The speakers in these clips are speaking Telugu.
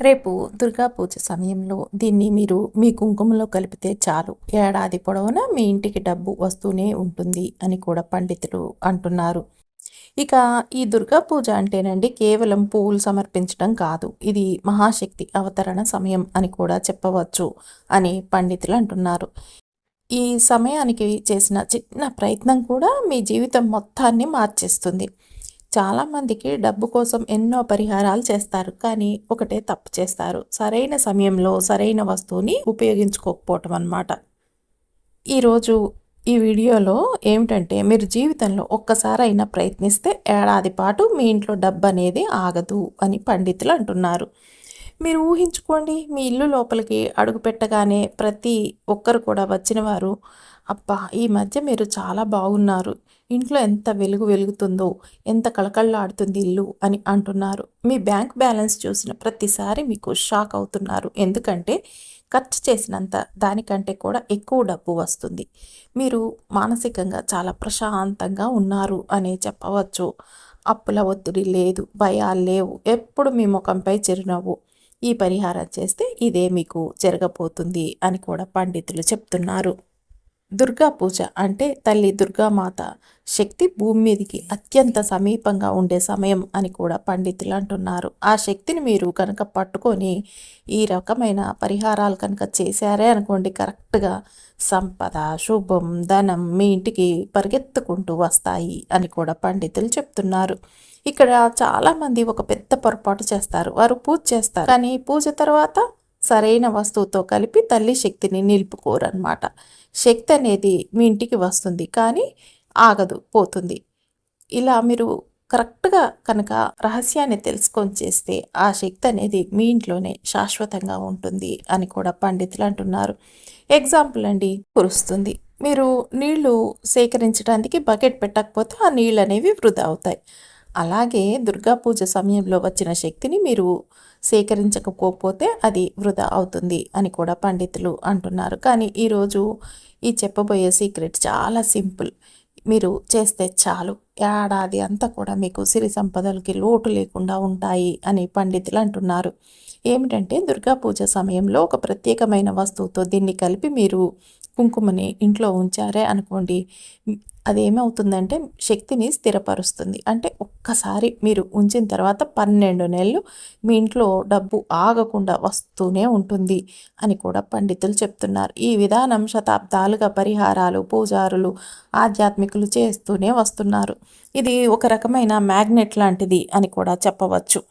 రేపు దుర్గా పూజ సమయంలో దీన్ని మీరు మీ కుంకుమలో కలిపితే చాలు ఏడాది పొడవునా మీ ఇంటికి డబ్బు వస్తూనే ఉంటుంది అని కూడా పండితులు అంటున్నారు. ఇక ఈ దుర్గా పూజ అంటేనండి కేవలం పువ్వులు సమర్పించడం కాదు, ఇది మహాశక్తి అవతరణ సమయం అని కూడా చెప్పవచ్చు అని పండితులు అంటున్నారు. ఈ సమయానికి చేసిన చిన్న ప్రయత్నం కూడా మీ జీవితం మొత్తాన్ని మార్చేస్తుంది. చాలామందికి డబ్బు కోసం ఎన్నో పరిహారాలు చేస్తారు, కానీ ఒకటే తప్పు చేస్తారు: సరైన సమయంలో సరైన వస్తువుని ఉపయోగించుకోకపోవటం అన్నమాట. ఈరోజు ఈ వీడియోలో ఏమిటంటే, మీరు జీవితంలో ఒక్కసారైనా ప్రయత్నిస్తే ఏడాది పాటు మీ ఇంట్లో డబ్బు అనేది ఆగదు అని పండితులు అంటున్నారు. మీరు ఊహించుకోండి, మీ ఇల్లు లోపలికి అడుగు పెట్టగానే ప్రతి ఒక్కరు కూడా వచ్చిన వారు, అబ్బా ఈ మధ్య మీరు చాలా బాగున్నారు, ఇంట్లో ఎంత వెలుగు వెలుగుతుందో, ఎంత కళకళలాడుతుంది ఇల్లు అని అంటున్నారు. మీ బ్యాంక్ బ్యాలెన్స్ చూసిన ప్రతిసారి మీకు షాక్ అవుతున్నారు, ఎందుకంటే ఖర్చు చేసినంత దానికంటే కూడా ఎక్కువ డబ్బు వస్తుంది. మీరు మానసికంగా చాలా ప్రశాంతంగా ఉన్నారు అనే చెప్పవచ్చు. అప్పుల ఒత్తిడి లేదు, భయాలు లేవు, ఎప్పుడు మీ ముఖంపై చిరునవ్వు. ఈ పరిహారం చేస్తే ఇదే మీకు జరగబోతుంది అని కూడా పండితులు చెప్తున్నారు. దుర్గా పూజ అంటే తల్లి దుర్గామాత శక్తి భూమి మీదకి అత్యంత సమీపంగా ఉండే సమయం అని కూడా పండితులు అంటున్నారు. ఆ శక్తిని మీరు కనుక పట్టుకొని ఈ రకమైన పరిహారాలు కనుక చేశారే అనుకోండి, కరెక్ట్గా సంపద, శుభం, ధనం మీ ఇంటికి పరిగెత్తుకుంటూ వస్తాయి అని కూడా పండితులు చెప్తున్నారు. ఇక్కడ చాలామంది ఒక పెద్ద పొరపాటు చేస్తారు. వారు పూజ చేస్తారు, కానీ పూజ తర్వాత సరైన వస్తువుతో కలిపి తల్లి శక్తిని నిలుపుకోరన్నమాట. శక్తి అనేది మీ ఇంటికి వస్తుంది, కానీ ఆగదు, పోతుంది. ఇలా మీరు కరెక్ట్గా కనుక రహస్యాన్ని తెలుసుకొని చేస్తే ఆ శక్తి అనేది మీ ఇంట్లోనే శాశ్వతంగా ఉంటుంది అని కూడా పండితులు అంటున్నారు. ఎగ్జాంపుల్ అండి, కురుస్తుంది, మీరు నీళ్లు సేకరించడానికి బకెట్ పెట్టకపోతే ఆ నీళ్ళు అనేవి వృధా అవుతాయి. అలాగే దుర్గా పూజ సమయంలో వచ్చిన శక్తిని మీరు సేకరించకపోతే అది వృధా అవుతుంది అని కూడా పండితులు అంటున్నారు. కానీ ఈరోజు ఈ చెప్పబోయే సీక్రెట్ చాలా సింపుల్. మీరు చేస్తే చాలు, ఏడాది అంతా కూడా మీకు సిరి సంపదలకి లోటు లేకుండా ఉంటాయి అని పండితులు అంటున్నారు. ఏమిటంటే, దుర్గా పూజ సమయంలో ఒక ప్రత్యేకమైన వస్తువుతో దీన్ని కలిపి మీరు కుంకుమని ఇంట్లో ఉంచారే అనుకోండి, అదేమవుతుందంటే శక్తిని స్థిరపరుస్తుంది. అంటే ఒక్కసారి మీరు ఉంచిన తర్వాత 12 నెలలు మీ ఇంట్లో డబ్బు ఆగకుండా వస్తూనే ఉంటుంది అని కూడా పండితులు చెప్తున్నారు. ఈ విధానం శతాబ్దాలుగా పరిహారాలు, పూజారులు, ఆధ్యాత్మికులు చేస్తూనే వస్తున్నారు. ఇది ఒక రకమైన మ్యాగ్నెట్ లాంటిది అని కూడా చెప్పవచ్చు.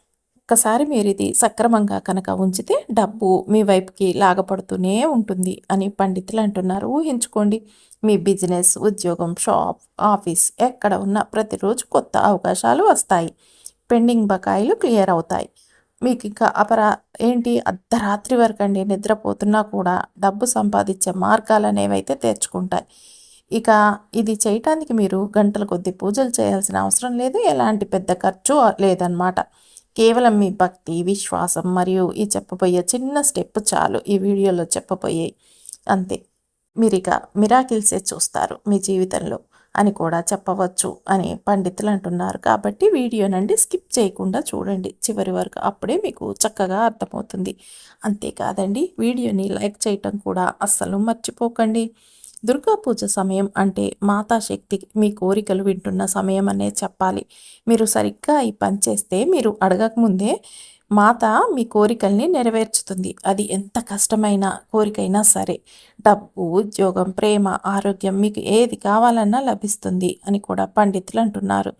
ఒక్కసారి మీరు ఇది సక్రమంగా కనుక ఉంచితే డబ్బు మీ వైపుకి లాగపడుతూనే ఉంటుంది అని పండితులు అంటున్నారు. ఊహించుకోండి, మీ బిజినెస్, ఉద్యోగం, షాప్, ఆఫీస్ ఎక్కడ ఉన్నా ప్రతిరోజు కొత్త అవకాశాలు వస్తాయి. పెండింగ్ బకాయిలు క్లియర్ అవుతాయి. మీకు ఇంకా అర్ధరాత్రి వరకు అండి నిద్రపోతున్నా కూడా డబ్బు సంపాదించే మార్గాలు అనేవైతే తెరుచుకుంటాయి. ఇక ఇది చేయటానికి మీరు గంటల కొద్ది పూజలు చేయాల్సిన అవసరం లేదు, ఎలాంటి పెద్ద ఖర్చు లేదన్నమాట. కేవలం మీ భక్తి, విశ్వాసం మరియు ఈ చెప్పబోయే చిన్న స్టెప్ చాలు ఈ వీడియోలో చెప్పబోయే, అంతే. మీరిక మిరాకిల్సే చూస్తారు మీ జీవితంలో అని కూడా చెప్పవచ్చు అని పండితులు అంటున్నారు. కాబట్టి వీడియోనండి స్కిప్ చేయకుండా చూడండి చివరి వరకు, అప్పుడే మీకు చక్కగా అర్థమవుతుంది. అంతేకాదండి, వీడియోని లైక్ చేయటం కూడా అస్సలు మర్చిపోకండి. దుర్గా పూజ సమయం అంటే మాతాశక్తి మీ కోరికలు వింటున్న సమయం అనే చెప్పాలి. మీరు సరిగ్గా ఈ పని చేస్తే మీరు అడగకముందే మాత మీ కోరికల్ని నెరవేర్చుతుంది. అది ఎంత కష్టమైన కోరికైనా సరే. డబ్బు, ఉద్యోగం, ప్రేమ, ఆరోగ్యం, మీకు ఏది కావాలన్నా లభిస్తుంది అని కూడా పండితులు అంటున్నారు.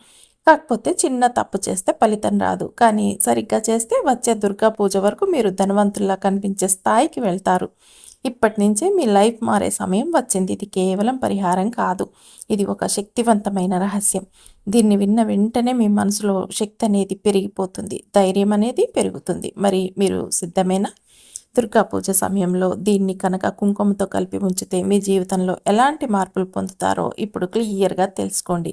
కాకపోతే చిన్న తప్పు చేస్తే ఫలితం రాదు, కానీ సరిగ్గా చేస్తే వచ్చే దుర్గా పూజ వరకు మీరు ధనవంతుల్లా కనిపించే స్థాయికి వెళ్తారు. ఇప్పటి నుంచే మీ లైఫ్ మారే సమయం వచ్చింది. ఇది కేవలం పరిహారం కాదు, ఇది ఒక శక్తివంతమైన రహస్యం. దీన్ని విన్న వెంటనే మీ మనసులో శక్తి అనేది పెరిగిపోతుంది, ధైర్యం అనేది పెరుగుతుంది. మరి మీరు సిద్ధమేనా? దుర్గా పూజ సమయంలో దీన్ని కనుక కుంకుమతో కలిపి ఉంచితే మీ జీవితంలో ఎలాంటి మార్పులు పొందుతారో ఇప్పుడు క్లియర్గా తెలుసుకోండి.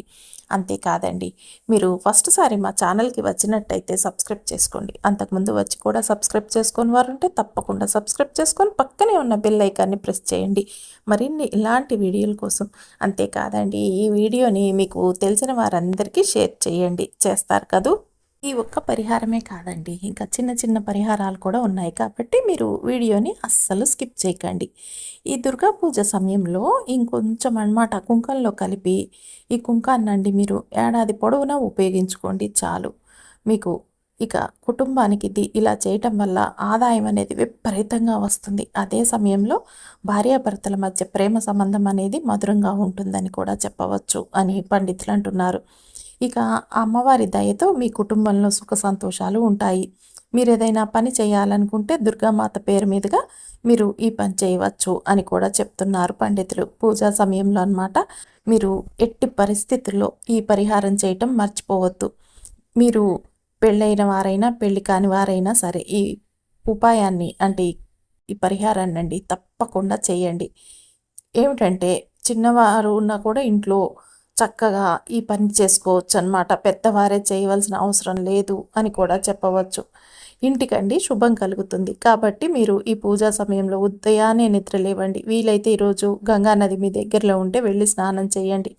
అంతేకాదండి, మీరు ఫస్ట్ సారి మా ఛానల్కి వచ్చినట్టయితే సబ్స్క్రైబ్ చేసుకోండి. అంతకుముందు వచ్చి కూడా సబ్స్క్రైబ్ చేసుకొని వారు ఉంటే తప్పకుండా సబ్స్క్రైబ్ చేసుకొని పక్కనే ఉన్న బెల్ ఐకాన్ని ప్రెస్ చేయండి మరిన్ని ఇలాంటి వీడియోల కోసం. అంతేకాదండి, ఈ వీడియోని మీకు తెలిసిన వారందరికీ షేర్ చేయండి. చేస్తారు కదూ? ఈ ఒక్క పరిహారమే కాదండి. ఇంకా చిన్న చిన్న పరిహారాలు కూడా ఉన్నాయి. కాబట్టి మీరు వీడియోని అస్సలు స్కిప్ చేయకండి. ఈ దుర్గా పూజ సమయంలో ఇంకొంచెం అనమాట కుంకంలో కలిపి ఈ కుంకాన్నండి మీరు ఏడాది పొడవునా ఉపయోగించుకోండి చాలు. మీకు ఇక కుటుంబానికి ఇలా చేయటం వల్ల ఆదాయం అనేది విపరీతంగా వస్తుంది. అదే సమయంలో భార్యాభర్తల మధ్య ప్రేమ సంబంధం అనేది మధురంగా ఉంటుందని కూడా చెప్పవచ్చు అని పండితులు అంటున్నారు. ఇక ఆ అమ్మవారి దయతో మీ కుటుంబంలో సుఖ సంతోషాలు ఉంటాయి. మీరు ఏదైనా పని చేయాలనుకుంటే దుర్గామాత పేరు మీదుగా మీరు ఈ పని చేయవచ్చు అని కూడా చెప్తున్నారు పండితులు. పూజా సమయంలో అన్నమాట. మీరు ఎట్టి పరిస్థితుల్లో ఈ పరిహారం చేయటం మర్చిపోవద్దు. మీరు పెళ్ళైన వారైనా, పెళ్లి కాని వారైనా సరే ఈ ఉపాయాన్ని అంటే ఈ పరిహారాన్నండి తప్పకుండా చేయండి. ఏమిటంటే చిన్నవారు ఉన్నా కూడా ఇంట్లో చక్కగా ఈ పని చేసుకోవచ్చనమాట. పెద్దవారే చేయవలసిన అవసరం లేదు అని కూడా చెప్పవచ్చు. ఇంటికండి శుభం కలుగుతుంది. కాబట్టి మీరు ఈ పూజా సమయంలో ఉదయాన్నే నిద్ర లేవండి. వీలైతే ఈరోజు గంగా నది మీ దగ్గరలో ఉంటే వెళ్ళి స్నానం చేయండి.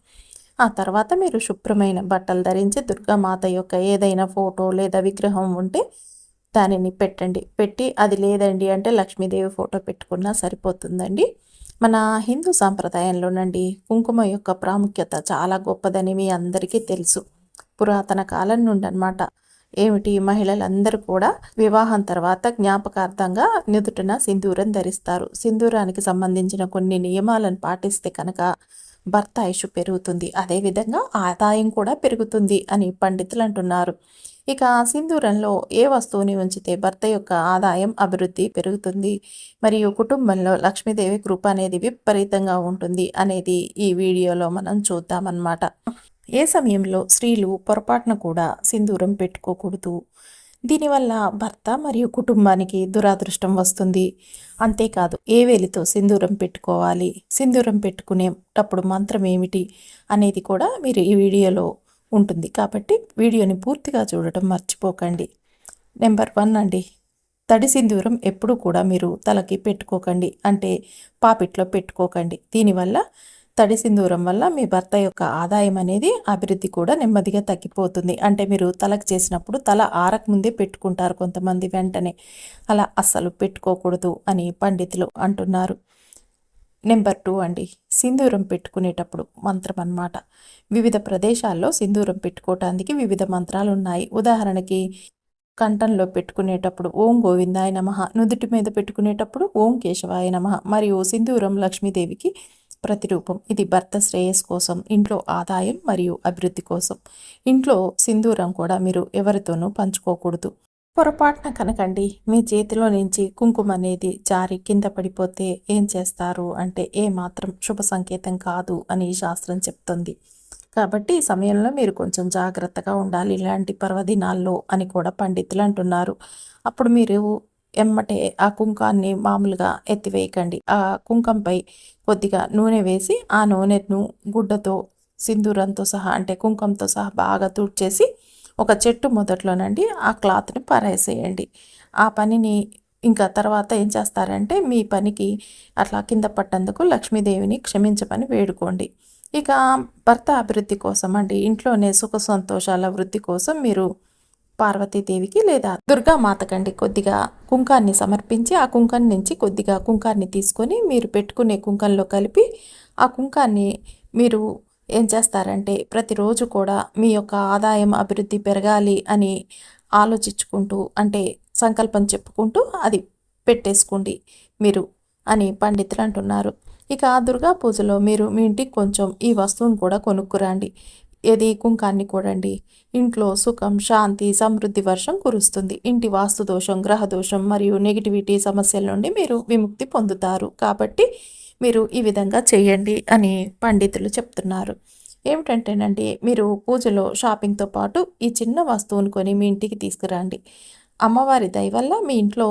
ఆ తర్వాత మీరు శుభ్రమైన బట్టలు ధరించి దుర్గామాత యొక్క ఏదైనా ఫోటో లేదా విగ్రహం ఉంటే దానిని పెట్టండి. పెట్టి అది లేదండి అంటే లక్ష్మీదేవి ఫోటో పెట్టుకున్నా సరిపోతుందండి. మన హిందూ సాంప్రదాయంలోనండి కుంకుమ యొక్క ప్రాముఖ్యత చాలా గొప్పదని మీ అందరికీ తెలుసు. పురాతన కాలం నుండి అనమాట. ఏమిటి మహిళలందరూ కూడా వివాహం తర్వాత జ్ఞాపకార్థంగా నుదుటిన సింధూరం ధరిస్తారు. సింధూరానికి సంబంధించిన కొన్ని నియమాలను పాటిస్తే కనుక భర్త ఆయుష్ పెరుగుతుంది. అదేవిధంగా ఆదాయం కూడా పెరుగుతుంది అని పండితులు అంటున్నారు. ఇక సింధూరంలో ఏ వస్తువుని ఉంచితే భర్త యొక్క ఆదాయం అభివృద్ధి పెరుగుతుంది మరియు కుటుంబంలో లక్ష్మీదేవి కృప అనేది విపరీతంగా ఉంటుంది అనేది ఈ వీడియోలో మనం చూద్దామన్నమాట. ఏ సమయంలో స్త్రీలు పొరపాటున కూడా సింధూరం పెట్టుకోకూడదు. దీనివల్ల భర్త మరియు కుటుంబానికి దురాదృష్టం వస్తుంది. అంతేకాదు ఏ వేలితో సింధూరం పెట్టుకోవాలి, సింధూరం పెట్టుకునేటప్పుడు మంత్రం ఏమిటి అనేది కూడా మీరు ఈ వీడియోలో ఉంటుంది. కాబట్టి వీడియోని పూర్తిగా చూడటం మర్చిపోకండి. నెంబర్ 1 అండి, తడి సింధూరం ఎప్పుడు కూడా మీరు తలకి పెట్టుకోకండి. అంటే పాపిట్లో పెట్టుకోకండి. దీనివల్ల తడి సింధూరం వల్ల మీ భర్త యొక్క ఆదాయం అనేది అభివృద్ధి కూడా నెమ్మదిగా తగ్గిపోతుంది. అంటే మీరు తలకు చేసినప్పుడు తల ఆరకముందే పెట్టుకుంటారు కొంతమంది వెంటనే. అలా అస్సలు పెట్టుకోకూడదు అని పండితులు అంటున్నారు. నెంబర్ 2 అండి, సింధూరం పెట్టుకునేటప్పుడు మంత్రం అన్నమాట. వివిధ ప్రదేశాల్లో సింధూరం పెట్టుకోవటానికి వివిధ మంత్రాలు ఉన్నాయి. ఉదాహరణకి కంఠంలో పెట్టుకునేటప్పుడు ఓం గోవిందాయ నమః, నుదుటి మీద పెట్టుకునేటప్పుడు ఓం కేశవాయ నమః మరియు సింధూరం లక్ష్మీదేవికి ప్రతిరూపం. ఇది భర్త శ్రేయస్ కోసం, ఇంట్లో ఆదాయం మరియు అభివృద్ధి కోసం. ఇంట్లో సింధూరం కూడా మీరు ఎవరితోనూ పంచుకోకూడదు. పొరపాటున కనకండి మీ చేతిలో నుంచి కుంకుమ అనేది జారి కింద పడిపోతే ఏం చేస్తారు అంటే ఏమాత్రం శుభ సంకేతం కాదు అని శాస్త్రం చెప్తుంది. కాబట్టి ఈ సమయంలో మీరు కొంచెం జాగ్రత్తగా ఉండాలి ఇలాంటి పర్వదినాల్లో అని కూడా పండితులు అంటున్నారు. అప్పుడు మీరు ఎమ్మటే ఆ కుంకాన్ని మామూలుగా ఎత్తివేయకండి. ఆ కుంకంపై కొద్దిగా నూనె వేసి ఆ నూనెను గుడ్డతో సింధూరంతో సహా అంటే కుంకంతో సహా బాగా తుడిచేసి ఒక చెట్టు మొదట్లోనండి ఆ క్లాత్ని పారేసేయండి. ఆ పనిని ఇంకా తర్వాత ఏం చేస్తారంటే మీ పనికి అట్లా కింద పట్టందుకు లక్ష్మీదేవిని క్షమించమని వేడుకోండి. ఇక భర్త అభివృద్ధి కోసం అండి ఇంట్లోనే సుఖ సంతోషాల వృద్ధి కోసం మీరు పార్వతీదేవికి లేదా దుర్గామాతకండి కొద్దిగా కుంకాన్ని సమర్పించి ఆ కుంకం నుంచి కొద్దిగా కుంకాన్ని తీసుకొని మీరు పెట్టుకునే కుంకంలో కలిపి ఆ కుంకాన్ని మీరు ఏం చేస్తారంటే ప్రతిరోజు కూడా మీ యొక్క ఆదాయం అభివృద్ధి పెరగాలి అని ఆలోచించుకుంటూ అంటే సంకల్పం చెప్పుకుంటూ అది పెట్టేసుకోండి మీరు అని పండితులు అంటున్నారు. ఇక దుర్గా పూజలో మీరు మీ ఇంటికి కొంచెం ఈ వస్తువును కూడా కొనుక్కురండి. ఏది కుంకాన్ని కూడండి. ఇంట్లో సుఖం, శాంతి, సమృద్ధి వర్షం కురుస్తుంది. ఇంటి వాస్తు దోషం, గ్రహ దోషం మరియు నెగిటివిటీ సమస్యల నుండి మీరు విముక్తి పొందుతారు. కాబట్టి మీరు ఈ విధంగా చేయండి అని పండితులు చెప్తున్నారు. ఏమిటంటేనండి మీరు పూజలో షాపింగ్తో పాటు ఈ చిన్న వస్తువును కొని మీ ఇంటికి తీసుకురండి. అమ్మవారి దయ వల్ల మీ ఇంట్లో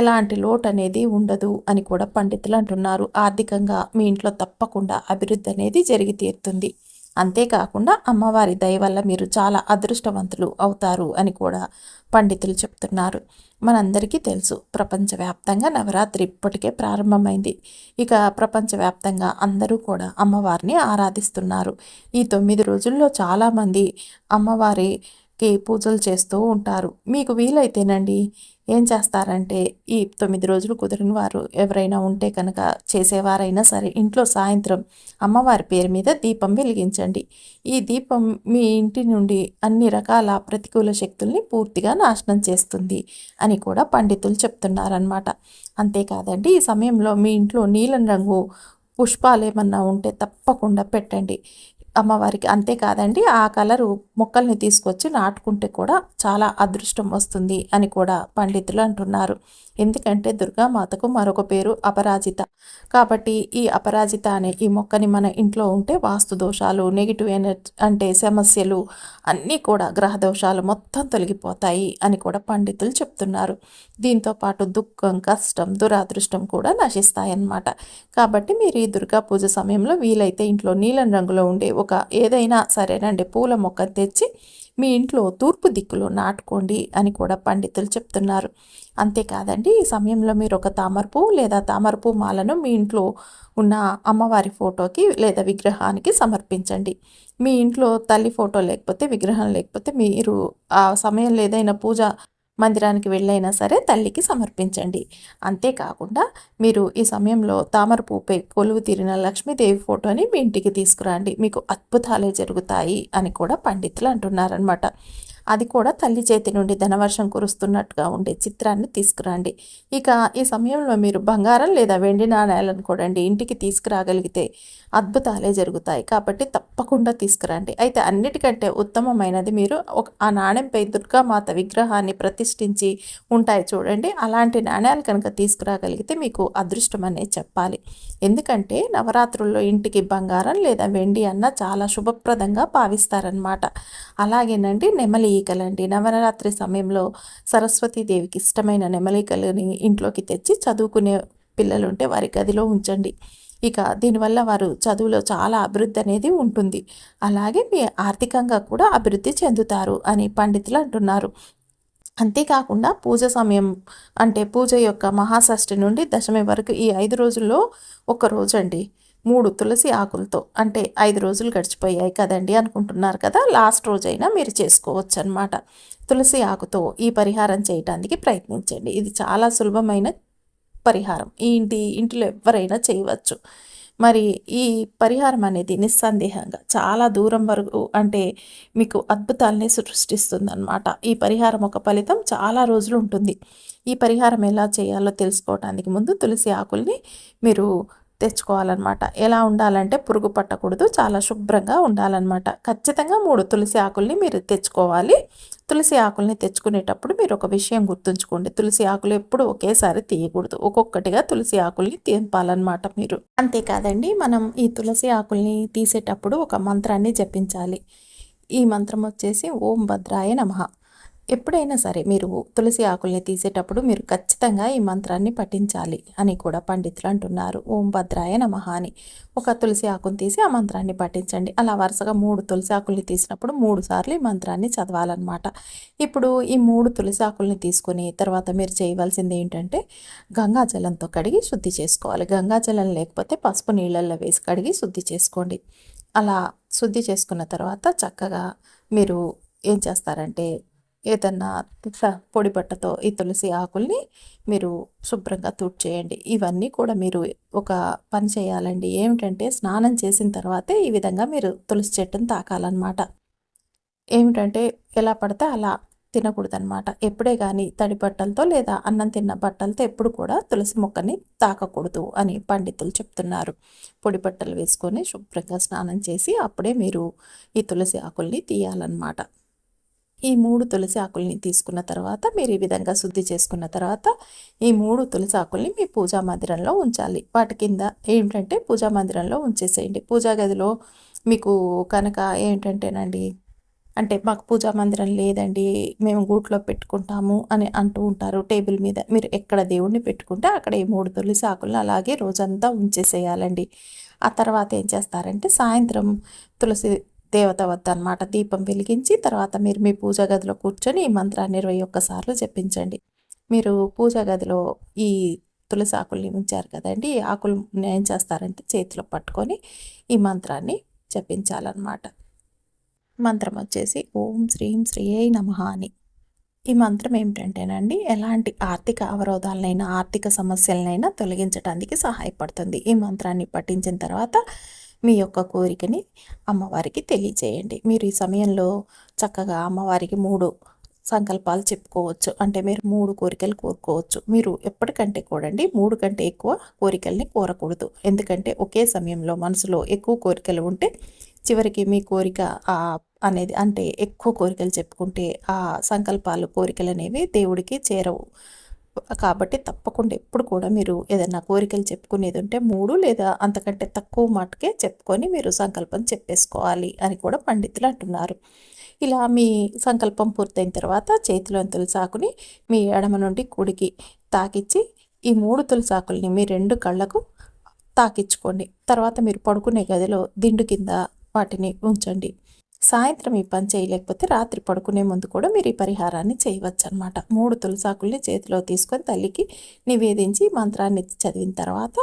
ఎలాంటి లోటు అనేది ఉండదు అని కూడా పండితులు అంటున్నారు. ఆర్థికంగా మీ ఇంట్లో తప్పకుండా అభివృద్ధి అనేది జరిగి తీరుతుంది. అంతేకాకుండా అమ్మవారి దయ వల్ల మీరు చాలా అదృష్టవంతులు అవుతారు అని కూడా పండితులు చెప్తున్నారు. మనందరికీ తెలుసు ప్రపంచవ్యాప్తంగా నవరాత్రి ఇప్పటికే ప్రారంభమైంది. ఇక ప్రపంచవ్యాప్తంగా అందరూ కూడా అమ్మవారిని ఆరాధిస్తున్నారు. ఈ 9 రోజుల్లో చాలామంది అమ్మవారి పూజలు చేస్తూ ఉంటారు. మీకు వీలైతేనండి ఏం చేస్తారంటే, ఈ 9 రోజులు కుదిరిన వారు ఎవరైనా ఉంటే కనుక చేసేవారైనా సరే ఇంట్లో సాయంత్రం అమ్మవారి పేరు మీద దీపం వెలిగించండి. ఈ దీపం మీ ఇంటి నుండి అన్ని రకాల ప్రతికూల శక్తుల్ని పూర్తిగా నాశనం చేస్తుంది అని కూడా పండితులు చెప్తున్నారనమాట. అంతేకాదండి, ఈ సమయంలో మీ ఇంట్లో నీలం రంగు పుష్పాలేమన్నా ఉంటే తప్పకుండా పెట్టండి అమ్మవారికి. అంతేకాదండి, ఆ కలరు మొక్కల్ని తీసుకొచ్చి నాటుకుంటే కూడా చాలా అదృష్టం వస్తుంది అని కూడా పండితులు అంటున్నారు. ఎందుకంటే దుర్గామాతకు మరొక పేరు అపరాజిత. కాబట్టి ఈ అపరాజిత అనే ఈ మొక్కని మన ఇంట్లో ఉంటే వాస్తు దోషాలు, నెగిటివ్ ఎనర్జీ అంటే సమస్యలు అన్నీ కూడా గ్రహ దోషాలు మొత్తం తొలగిపోతాయి అని కూడా పండితులు చెప్తున్నారు. దీంతో పాటు దుఃఖం, కష్టం, దురాదృష్టం కూడా నశిస్తాయన్నమాట. కాబట్టి మీరు ఈ దుర్గా పూజ సమయంలో వీలైతే ఇంట్లో నీలం రంగులో ఉండే ఒక ఏదైనా సరేనండి పూల మొక్కను తెచ్చి మీ ఇంట్లో తూర్పు దిక్కులో నాటుకోండి అని కూడా పండితులు చెప్తున్నారు. అంతేకాదండి, ఈ సమయంలో మీరు ఒక తామరపు లేదా తామరపు మాలను మీ ఇంట్లో ఉన్న అమ్మవారి ఫోటోకి లేదా విగ్రహానికి సమర్పించండి. మీ ఇంట్లో తల్లి ఫోటో లేకపోతే, విగ్రహం లేకపోతే మీరు ఆ సమయంలో ఏదైనా పూజ మందిరానికి వెళ్ళైనా సరే తల్లికి సమర్పించండి. అంతేకాకుండా మీరు ఈ సమయంలో తామర పువ్వుపై కొలువు తీరిన లక్ష్మీదేవి ఫోటోని మీ ఇంటికి తీసుకురండి. మీకు అద్భుతాలే జరుగుతాయి అని కూడా పండితులు అంటున్నారనమాట. అది కూడా తల్లి చేతి నుండి ధనవర్షం కురుస్తున్నట్టుగా ఉండే చిత్రాన్ని తీసుకురండి. ఇక ఈ సమయంలో మీరు బంగారం లేదా వెండి నాణేలను కూడా ఇంటికి తీసుకురాగలిగితే అద్భుతాలే జరుగుతాయి. కాబట్టి తప్పకుండా తీసుకురండి. అయితే అన్నిటికంటే ఉత్తమమైనది మీరు ఆ నాణెంపై దుర్గామాత విగ్రహాన్ని ప్రతిష్ఠించి ఉంటాయి చూడండి, అలాంటి నాణ్యాలు కనుక తీసుకురాగలిగితే మీకు అదృష్టం అనేది చెప్పాలి. ఎందుకంటే నవరాత్రుల్లో ఇంటికి బంగారం లేదా వెండి అన్న చాలా శుభప్రదంగా భావిస్తారనమాట. అలాగేనండి, నెమలీకలండి. నవరాత్రి సమయంలో సరస్వతీదేవికి ఇష్టమైన నెమలికలని ఇంట్లోకి తెచ్చి చదువుకునే పిల్లలుంటే వారి గదిలో ఉంచండి. ఇక దీనివల్ల వారు చదువులో చాలా అభివృద్ధి అనేది ఉంటుంది. అలాగే మీ ఆర్థికంగా కూడా అభివృద్ధి చెందుతారు అని పండితులు అంటున్నారు. అంతేకాకుండా పూజ సమయం అంటే పూజ యొక్క మహాషష్ఠి నుండి దశమి వరకు ఈ 5 రోజుల్లో ఒక రోజండి 3 తులసి ఆకులతో, అంటే 5 రోజులు గడిచిపోయాయి కదండి అనుకుంటున్నారు కదా, లాస్ట్ రోజైనా మీరు చేసుకోవచ్చు అనమాట. తులసి ఆకుతో ఈ పరిహారం చేయటానికి ప్రయత్నించండి. ఇది చాలా సులభమైన పరిహారం. ఈ ఇంటిలో ఎవరైనా చేయవచ్చు. మరి ఈ పరిహారం అనేది నిస్సందేహంగా చాలా దూరం వరకు అంటే మీకు అద్భుతాలని సృష్టిస్తుందన్నమాట. ఈ పరిహారం ఒక ఫలితం చాలా రోజులు ఉంటుంది. ఈ పరిహారం ఎలా చేయాలో తెలుసుకోవడానికి ముందు తులసి ఆకుల్ని మీరు తెచ్చుకోవాలన్నమాట. ఎలా ఉండాలంటే పురుగు పట్టకూడదు, చాలా శుభ్రంగా ఉండాలన్నమాట. ఖచ్చితంగా 3 తులసి ఆకుల్ని మీరు తెచ్చుకోవాలి. తులసి ఆకుల్ని తెచ్చుకునేటప్పుడు మీరు ఒక విషయం గుర్తుంచుకోండి, తులసి ఆకులు ఎప్పుడు ఒకేసారి తీయకూడదు. ఒక్కొక్కటిగా తులసి ఆకుల్ని తెంపాలన్నమాట మీరు. అంతేకాదండి, మనం ఈ తులసి ఆకుల్ని తీసేటప్పుడు ఒక మంత్రాన్ని జపించాలి. ఈ మంత్రం వచ్చేసి ఓం భద్రాయ నమః. ఎప్పుడైనా సరే మీరు తులసి ఆకుల్ని తీసేటప్పుడు మీరు ఖచ్చితంగా ఈ మంత్రాన్ని పఠించాలి అని కూడా పండితులు అంటున్నారు. ఓం భద్రాయ నమః అని ఒక తులసి ఆకుని తీసి ఆ మంత్రాన్ని పఠించండి. అలా వరుసగా 3 తులసి ఆకుల్ని తీసినప్పుడు 3 సార్లు ఈ మంత్రాన్ని చదవాలన్నమాట. ఇప్పుడు ఈ 3 తులసి ఆకుల్ని తీసుకొని తర్వాత మీరు చేయవలసింది ఏంటంటే గంగాజలంతో కడిగి శుద్ధి చేసుకోవాలి. గంగాజలం లేకపోతే పసుపు నీళ్ళల్లో వేసి కడిగి శుద్ధి చేసుకోండి. అలా శుద్ధి చేసుకున్న తర్వాత చక్కగా మీరు ఏం చేస్తారంటే ఏదన్నా పొడి బట్టతో ఈ తులసి ఆకుల్ని మీరు శుభ్రంగా తుడిచేయండి. ఇవన్నీ కూడా మీరు ఒక పని చేయాలండి. ఏమిటంటే స్నానం చేసిన తర్వాతే ఈ విధంగా మీరు తులసి చెట్టుని తాకాలన్నమాట. ఏమిటంటే ఎలా పడితే అలా తినకూడదనమాట. ఎప్పుడే కానీ తడి బట్టలతో లేదా అన్నం తిన్న బట్టలతో ఎప్పుడు కూడా తులసి మొక్కని తాకకూడదు అని పండితులు చెప్తున్నారు. పొడి బట్టలు వేసుకొని శుభ్రంగా స్నానం చేసి అప్పుడే మీరు ఈ తులసి ఆకుల్ని తీయాలన్నమాట. ఈ 3 తులసి ఆకుల్ని తీసుకున్న తర్వాత మీరు ఈ విధంగా శుద్ధి చేసుకున్న తర్వాత ఈ 3 తులసి ఆకుల్ని మీ పూజా మందిరంలో ఉంచాలి. వాటి కింద ఏంటంటే పూజా మందిరంలో ఉంచేసేయండి. పూజా గదిలో మీకు కనుక ఏంటంటేనండి, అంటే మాకు పూజా మందిరం లేదండి, మేము గూట్లో పెట్టుకుంటాము అని అంటూ ఉంటారు. టేబుల్ మీద మీరు ఎక్కడ దేవుణ్ణి పెట్టుకుంటే అక్కడ ఈ 3 తులసి ఆకులను అలాగే రోజంతా ఉంచేసేయాలండి. ఆ తర్వాత ఏం చేస్తారంటే సాయంత్రం తులసి దేవత వద్ద అనమాట దీపం వెలిగించి తర్వాత మీరు మీ పూజా గదిలో కూర్చొని ఈ మంత్రాన్ని 21 సార్లు జపించండి. మీరు పూజా గదిలో ఈ తులసి ఆకుల్ని ఉంచారు కదండి, ఈ ఆకులు ఏం చేస్తారంటే చేతిలో పట్టుకొని ఈ మంత్రాన్ని జపించాలన్నమాట. మంత్రం వచ్చేసి ఓం శ్రీం శ్రీయై నమః అని. ఈ మంత్రం ఏమిటంటేనండి, ఎలాంటి ఆర్థిక అవరోధాలనైనా, ఆర్థిక సమస్యలనైనా తొలగించటానికి సహాయపడుతుంది. ఈ మంత్రాన్ని పఠించిన తర్వాత మీ యొక్క కోరికని అమ్మవారికి తెలియచేయండి. మీరు ఈ సమయంలో చక్కగా అమ్మవారికి 3 సంకల్పాలు చెప్పుకోవచ్చు. అంటే మీరు 3 కోరికలు కోరుకోవచ్చు. మీరు ఎప్పటికంటే కూడండి 3 కంటే ఎక్కువ కోరికల్ని కోరకూడదు. ఎందుకంటే ఒకే సమయంలో మనసులో ఎక్కువ కోరికలు ఉంటే చివరికి మీ కోరిక అనేది అంటే ఎక్కువ కోరికలు చెప్పుకుంటే ఆ సంకల్పాలు, కోరికలు అనేవి దేవుడికి చేరవు. కాబట్టి తప్పకుండా ఎప్పుడు కూడా మీరు ఏదైనా కోరికలు చెప్పుకునేది ఉంటే 3 లేదా అంతకంటే తక్కువ మాటకే చెప్పుకొని మీరు సంకల్పం చెప్పేసుకోవాలి అని కూడా పండితులు అంటున్నారు. ఇలా మీ సంకల్పం పూర్తయిన తర్వాత చేతిలోని తులసాకుని మీ ఎడమ నుండి కుడికి తాకిచ్చి ఈ 3 తులసాకుల్ని మీ 2 కళ్ళకు తాకిచ్చుకోండి. తర్వాత మీరు పడుకునే గదిలో దిండు కింద వాటిని ఉంచండి. సాయంత్రం ఈ పని చేయలేకపోతే రాత్రి పడుకునే ముందు కూడా మీరు ఈ పరిహారాన్ని చేయవచ్చు అనమాట. 3 తులసాకుల్ని చేతిలో తీసుకొని తల్లికి నివేదించి మంత్రాన్ని చదివిన తర్వాత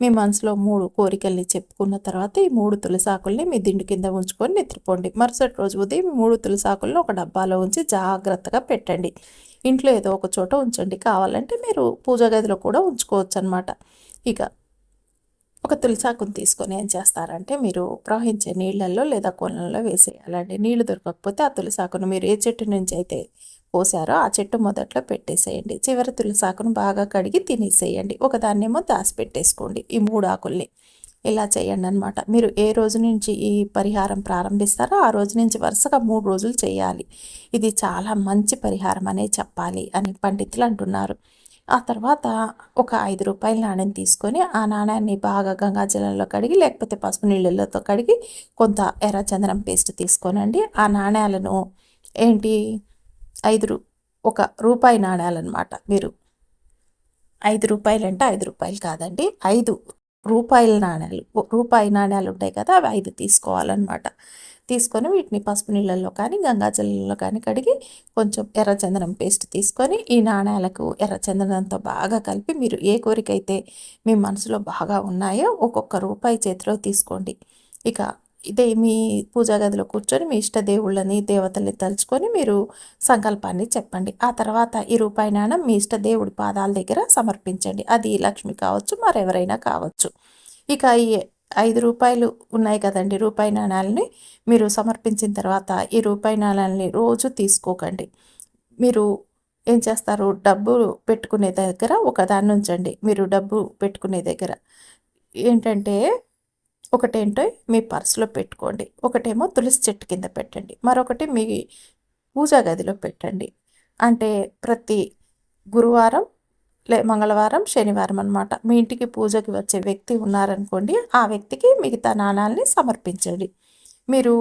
మీ మనసులో 3 కోరికల్ని చెప్పుకున్న తర్వాత ఈ 3 తులసాకుల్ని మీ దిండు కింద ఉంచుకొని నిద్రపోండి. మరుసటి రోజు ఉదయం 3 తులసాకులను ఒక డబ్బాలో ఉంచి జాగ్రత్తగా పెట్టండి. ఇంట్లో ఏదో ఒక చోట ఉంచండి. కావాలంటే మీరు పూజా గదిలో కూడా ఉంచుకోవచ్చు అనమాట. ఇక ఒక తులసాకుని తీసుకొని ఏం చేస్తారంటే మీరు ప్రవహించే నీళ్ళల్లో లేదా కొలంలో వేసేయాలండి. నీళ్లు దొరకకపోతే ఆ తులసాకును మీరు ఏ చెట్టు నుంచి అయితే పోసారో ఆ చెట్టు మొదట్లో పెట్టేసేయండి. చివరి తులసాకును బాగా కడిగి తినేసేయండి. ఒకదాన్నేమో దాచిపెట్టేసుకోండి ఈ 3 ఆకుల్ని. ఇలా చేయండి అనమాట. మీరు ఏ రోజు నుంచి ఈ పరిహారం ప్రారంభిస్తారో ఆ రోజు నుంచి వరుసగా 3 రోజులు చేయాలి. ఇది చాలా మంచి పరిహారం అనే చెప్పాలి అని పండితులు అంటున్నారు. ఆ తర్వాత ఒక రూ. 5 నాణెం తీసుకొని ఆ నాణ్యాన్ని బాగా గంగాజలంలో కడిగి లేకపోతే పసుపు నీళ్ళతో కడిగి కొంత ఎర్రచందనం పేస్ట్ తీసుకోనండి. ఆ నాణ్యాలను ఏంటి 5 ఒక రూపాయి నాణ్యాలన్నమాట. మీరు రూ. 5 అంటే రూ. 5 కాదండి, 5 రూపాయల నాణ్యాలు. రూపాయి నాణ్యాలు ఉంటాయి కదా, అవి 5 తీసుకోవాలన్నమాట. తీసుకొని వీటిని పసుపు నీళ్ళల్లో కానీ గంగాజలంలో కానీ కడిగి కొంచెం ఎర్రచందనం పేస్ట్ తీసుకొని ఈ నాణ్యాలకు ఎర్రచందనంతో బాగా కలిపి మీరు ఏ కోరిక అయితే మీ మనసులో బాగా ఉన్నాయో ఒక్కొక్క రూపాయి చేతిలో తీసుకోండి. ఇక ఇదే మీ పూజా గదిలో కూర్చొని మీ ఇష్ట దేవుళ్ళని దేవతల్ని తలుచుకొని మీరు సంకల్పాన్ని చెప్పండి. ఆ తర్వాత ఈ రూపాయి నాణం మీ ఇష్ట దేవుడి పాదాల దగ్గర సమర్పించండి. అది లక్ష్మి కావచ్చు, మరెవరైనా కావచ్చు. ఇక ఈ రూ. 5 ఉన్నాయి కదండి రూపాయి నాణాలని మీరు సమర్పించిన తర్వాత ఈ రూపాయి నాణాలని రోజు తీసుకోకండి. మీరు ఏం చేస్తారు, డబ్బు పెట్టుకునే దగ్గర ఒకదాన్ని ఉంచండి. మీరు డబ్బు పెట్టుకునే దగ్గర ఏంటంటే ఒకటేంటో మీ పర్సులో పెట్టుకోండి, ఒకటేమో తులసి చెట్టు కింద పెట్టండి, మరొకటి మీ పూజా గదిలో పెట్టండి. అంటే ప్రతి గురువారం మంగళవారం, శనివారం అనమాట. మీ ఇంటికి పూజకి వచ్చే వ్యక్తి ఉన్నారనుకోండి, ఆ వ్యక్తికి మిగతా నాణాలని సమర్పించండి. మీరు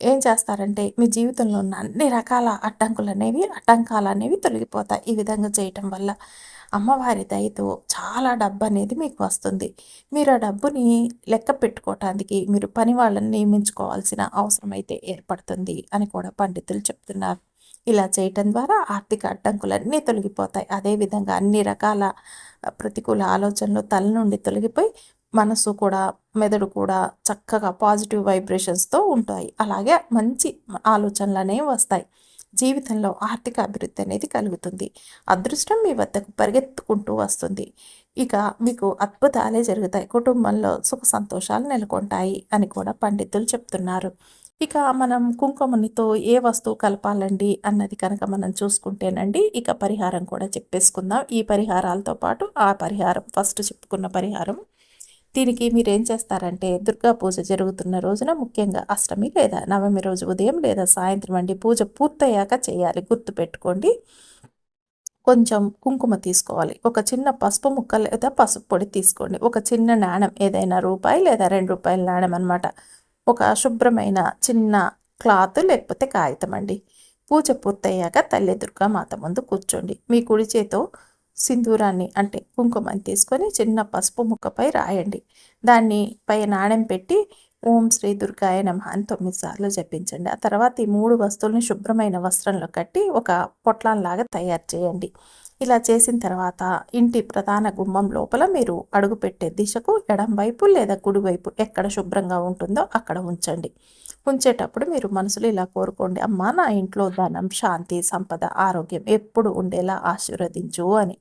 ఏం చేస్తారంటే మీ జీవితంలో ఉన్న అన్ని రకాల ఆటంకాలు అనేవి తొలగిపోతాయి. ఈ విధంగా చేయటం వల్ల అమ్మవారి దయతో చాలా డబ్బు అనేది మీకు వస్తుంది. మీరు ఆ డబ్బుని లెక్క పెట్టుకోవటానికి మీరు పని వాళ్ళని నియమించుకోవాల్సిన అవసరం అయితే ఏర్పడుతుంది అని కూడా పండితులు చెప్తున్నారు. ఇలా చేయటం ద్వారా ఆర్థిక అడ్డంకులన్నీ తొలగిపోతాయి. అదేవిధంగా అన్ని రకాల ప్రతికూల ఆలోచనలు తల నుండి తొలగిపోయి మనసు కూడా, మెదడు కూడా చక్కగా పాజిటివ్ వైబ్రేషన్స్తో ఉంటాయి. అలాగే మంచి ఆలోచనలు అనేవి వస్తాయి. జీవితంలో ఆర్థిక అభివృద్ధి అనేది కలుగుతుంది. అదృష్టం మీ వద్దకు పరిగెత్తుకుంటూ వస్తుంది. ఇక మీకు అద్భుతాలే జరుగుతాయి. కుటుంబంలో సుఖ సంతోషాలు నెలకొంటాయి అని కూడా పండితులు చెప్తున్నారు. ఇక మనం కుంకుమనితో ఏ వస్తువు కలపాలండి అన్నది కనుక మనం చూసుకుంటేనండి, ఇక పరిహారం కూడా చెప్పేసుకుందాం. ఈ పరిహారాలతో పాటు ఆ పరిహారం ఫస్ట్ చెప్పుకున్న పరిహారం, దీనికి మీరేం చేస్తారంటే దుర్గా పూజ జరుగుతున్న రోజున ముఖ్యంగా అష్టమి లేదా నవమి రోజు ఉదయం లేదా సాయంత్రం అండి పూజ పూర్తయ్యాక చేయాలి. గుర్తుపెట్టుకోండి. కొంచెం కుంకుమ తీసుకోవాలి, ఒక చిన్న పసుపు ముక్క లేదా పసుపు పొడి తీసుకోండి, ఒక చిన్న నాణెం ఏదైనా రూపాయి లేదా 2 రూపాయల నాణెం అనమాట, ఒక శుభ్రమైన చిన్న క్లాత్ లేకపోతే కాగితం అండి. పూజ పూర్తయ్యాక తల్లి దుర్గామాత ముందు కూర్చోండి. మీ కుడి చేతో సింధూరాన్ని అంటే కుంకుమని తీసుకొని చిన్న పసుపు ముక్కపై రాయండి. దాన్ని పై నాణెం పెట్టి ఓం శ్రీ దుర్గాయ నమః అని 9 సార్లు జపించండి. ఆ తర్వాత ఈ 3 వస్తువుల్ని శుభ్రమైన వస్త్రంలో కట్టి ఒక పొట్లాన్లాగా తయారు చేయండి. ఇలా చేసిన తర్వాత ఇంటి ప్రధాన గుమ్మం లోపల మీరు అడుగుపెట్టే దిశకు ఎడం వైపు లేదా కుడివైపు ఎక్కడ శుభ్రంగా ఉంటుందో అక్కడ ఉంచండి. ఉంచేటప్పుడు మీరు మనసులో ఇలా కోరుకోండి, అమ్మా నా ఇంట్లో ధనం, శాంతి, సంపద, ఆరోగ్యం ఎప్పుడు ఉండేలా ఆశీర్వదించు అని.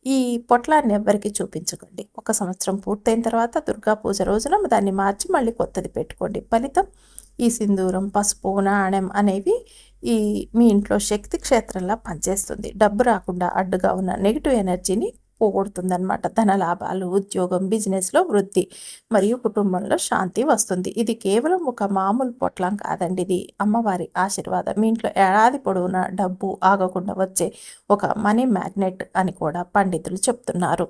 ఈ పొట్లాన్ని ఎవ్వరికీ చూపించకండి. ఒక సంవత్సరం పూర్తయిన తర్వాత దుర్గా పూజ రోజున దాన్ని మార్చి మళ్ళీ కొత్తది పెట్టుకోండి. ఫలితం ఈ సింధూరం, పసుపు, నాణెం అనేవి ఈ మీ ఇంట్లో శక్తి క్షేత్రంలా పనిచేస్తుంది. డబ్బు రాకుండా అడ్డుగా ఉన్న నెగిటివ్ ఎనర్జీని పోగొడుతుందనమాట. ధన లాభాలు, ఉద్యోగం, బిజినెస్లో వృద్ధి మరియు కుటుంబంలో శాంతి వస్తుంది. ఇది కేవలం ఒక మామూలు పొట్లం కాదండి. ఇది అమ్మవారి ఆశీర్వాదం. మీ ఇంట్లో ఏడాది పొడవునా డబ్బు ఆగకుండా వచ్చే ఒక మనీ మ్యాగ్నెట్ అని కూడా పండితులు చెప్తున్నారు.